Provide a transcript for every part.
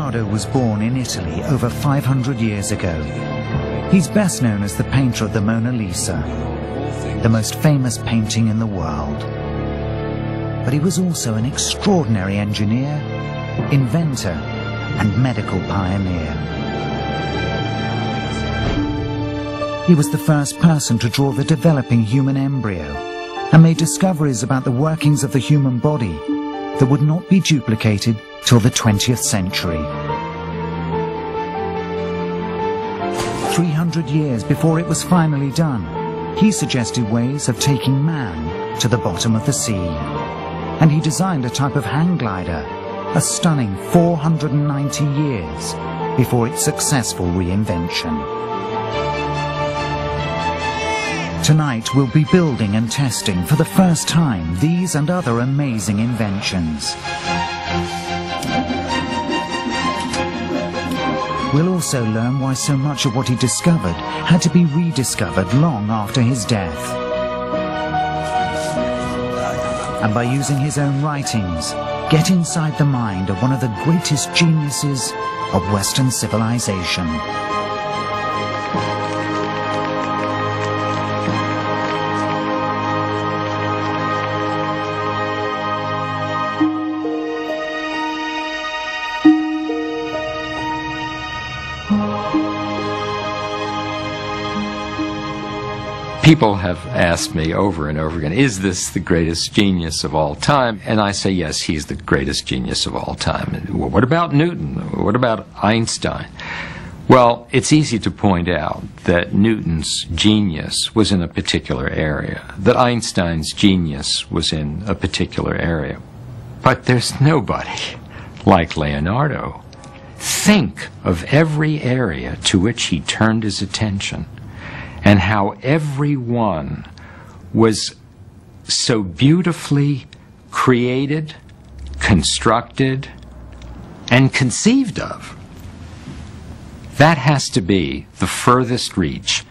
Leonardo was born in Italy over 500 years ago. He's best known as the painter of the Mona Lisa, the most famous painting in the world. But he was also an extraordinary engineer, inventor, and medical pioneer. He was the first person to draw the developing human embryo and made discoveries about the workings of the human body that would not be duplicated till the 20th century. 300 years before it was finally done, he suggested ways of taking man to the bottom of the sea. And he designed a type of hang glider, a stunning 490 years before its successful reinvention. Tonight we'll be building and testing for the first time these and other amazing inventions. We'll also learn why so much of what he discovered had to be rediscovered long after his death. And by using his own writings, get inside the mind of one of the greatest geniuses of Western civilization. People have asked me over and over again, is this the greatest genius of all time? And I say, yes, he's the greatest genius of all time. Well, what about Newton? What about Einstein? Well, it's easy to point out that Newton's genius was in a particular area, that Einstein's genius was in a particular area. But there's nobody like Leonardo. Think of every area to which he turned his attention, and how every one was so beautifully created, constructed, and conceived of. That has to be the furthest reach,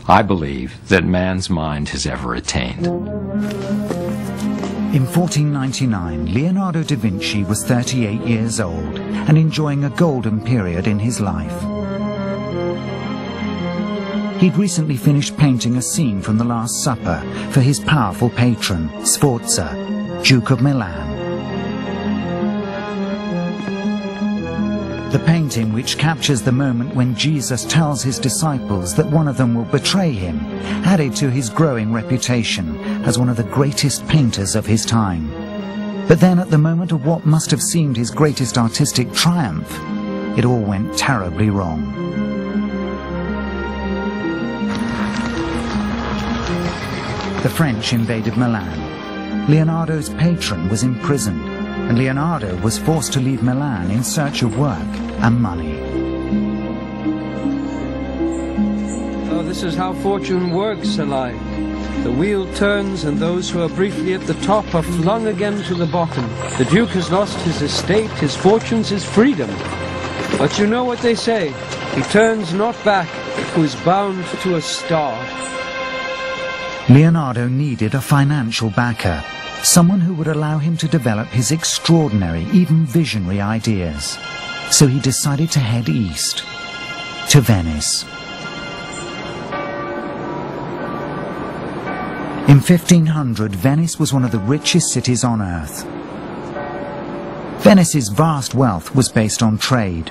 I believe, that man's mind has ever attained. In 1499, Leonardo da Vinci was 38 years old and enjoying a golden period in his life. He'd recently finished painting a scene from the Last Supper for his powerful patron, Sforza, Duke of Milan. The painting, which captures the moment when Jesus tells his disciples that one of them will betray him, added to his growing reputation as one of the greatest painters of his time. But then at the moment of what must have seemed his greatest artistic triumph, it all went terribly wrong. The French invaded Milan. Leonardo's patron was imprisoned, and Leonardo was forced to leave Milan in search of work and money. Oh, this is how fortune works, Eli. The wheel turns, and those who are briefly at the top are flung again to the bottom. The Duke has lost his estate, his fortunes, his freedom. But you know what they say, he turns not back who is bound to a star. Leonardo needed a financial backer, someone who would allow him to develop his extraordinary, even visionary ideas. So he decided to head east, to Venice. In 1500, Venice was one of the richest cities on earth. Venice's vast wealth was based on trade.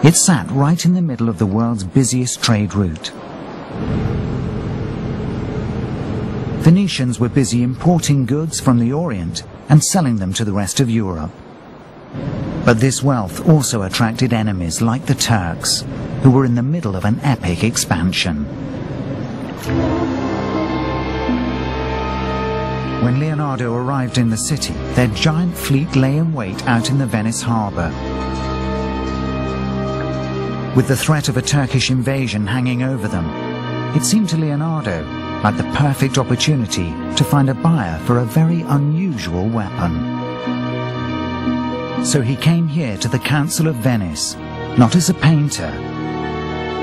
It sat right in the middle of the world's busiest trade route. Venetians were busy importing goods from the Orient and selling them to the rest of Europe. But this wealth also attracted enemies like the Turks, who were in the middle of an epic expansion. When Leonardo arrived in the city, their giant fleet lay in wait out in the Venice harbour. With the threat of a Turkish invasion hanging over them, it seemed to Leonardo like the perfect opportunity to find a buyer for a very unusual weapon. So he came here to the Council of Venice, not as a painter,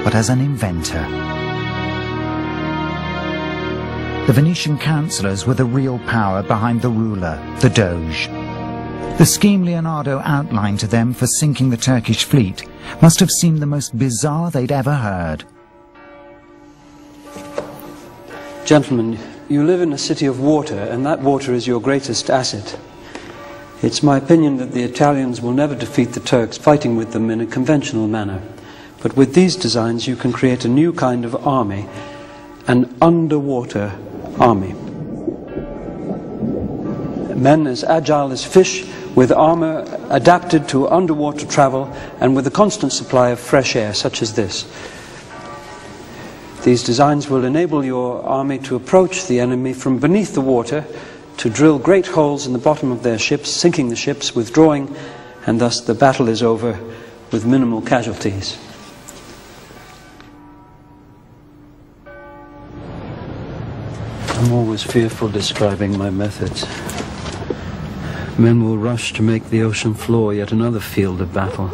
but as an inventor. The Venetian councillors were the real power behind the ruler, the Doge. The scheme Leonardo outlined to them for sinking the Turkish fleet must have seemed the most bizarre they'd ever heard. Gentlemen, you live in a city of water, and that water is your greatest asset. It's my opinion that the Italians will never defeat the Turks fighting with them in a conventional manner. But with these designs you can create a new kind of army, an underwater army. Men as agile as fish, with armor adapted to underwater travel, and with a constant supply of fresh air such as this. These designs will enable your army to approach the enemy from beneath the water, to drill great holes in the bottom of their ships, sinking the ships, withdrawing, and thus the battle is over with minimal casualties. I'm always fearful describing my methods. Men will rush to make the ocean floor yet another field of battle.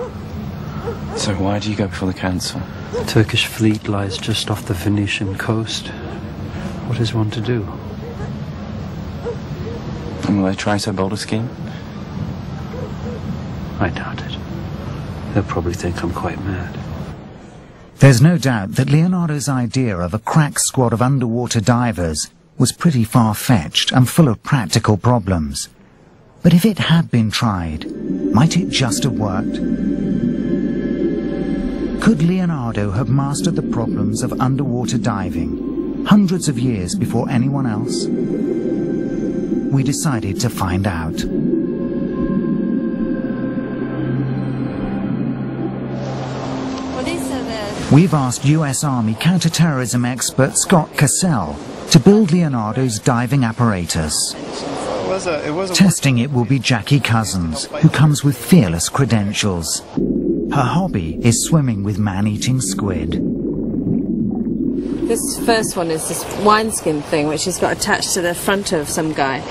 So why do you go before the council? The Turkish fleet lies just off the Venetian coast. What is one to do? And will they try so bold a scheme? I doubt it. They'll probably think I'm quite mad. There's no doubt that Leonardo's idea of a crack squad of underwater divers was pretty far-fetched and full of practical problems. But if it had been tried, might it just have worked? Could Leonardo have mastered the problems of underwater diving hundreds of years before anyone else? We decided to find out. We've asked US Army counter-terrorism expert Scott Cassell to build Leonardo's diving apparatus. Testing it will be Jackie Cousins, who comes with fearless credentials. Her hobby is swimming with man-eating squid. This first one is this wineskin thing, which he's got attached to the front of some guy.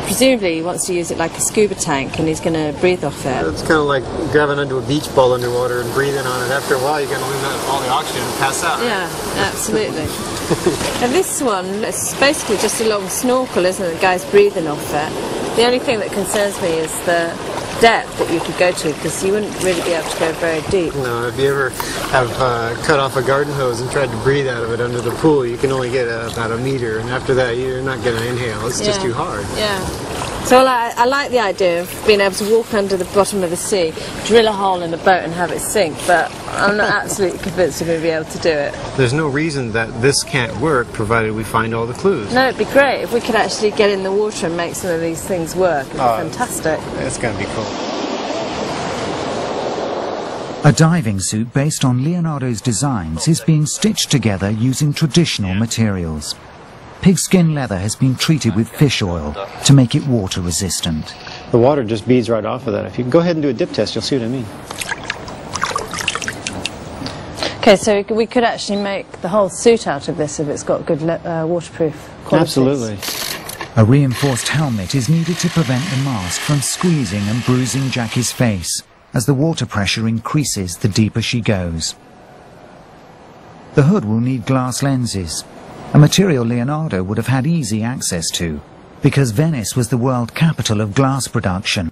Presumably he wants to use it like a scuba tank, and he's going to breathe off it. It's kind of like grabbing onto a beach ball underwater and breathing on it. After a while, you're going to lose all the oxygen and pass out. Right? Yeah, absolutely. And this one, it's basically just a long snorkel, isn't it? The guy's breathing off it. The only thing that concerns me is the depth that you could go to, because you wouldn't really be able to go very deep. No, if you ever have cut off a garden hose and tried to breathe out of it under the pool, you can only get about a meter, and after that you're not going to inhale. It's just too hard. Yeah. So I like the idea of being able to walk under the bottom of the sea, drill a hole in the boat and have it sink, but I'm not absolutely convinced we're going to be able to do it. There's no reason that this can't work, provided we find all the clues. No, it'd be great if we could actually get in the water and make some of these things work. It'd be fantastic. It's going to be cool. A diving suit based on Leonardo's designs is being stitched together using traditional materials. Pigskin leather has been treated with fish oil to make it water resistant. The water just beads right off of that. If you go ahead and do a dip test, you'll see what I mean. Okay, so we could actually make the whole suit out of this if it's got good waterproof qualities. Absolutely. A reinforced helmet is needed to prevent the mask from squeezing and bruising Jackie's face as the water pressure increases the deeper she goes. The hood will need glass lenses, a material Leonardo would have had easy access to, because Venice was the world capital of glass production.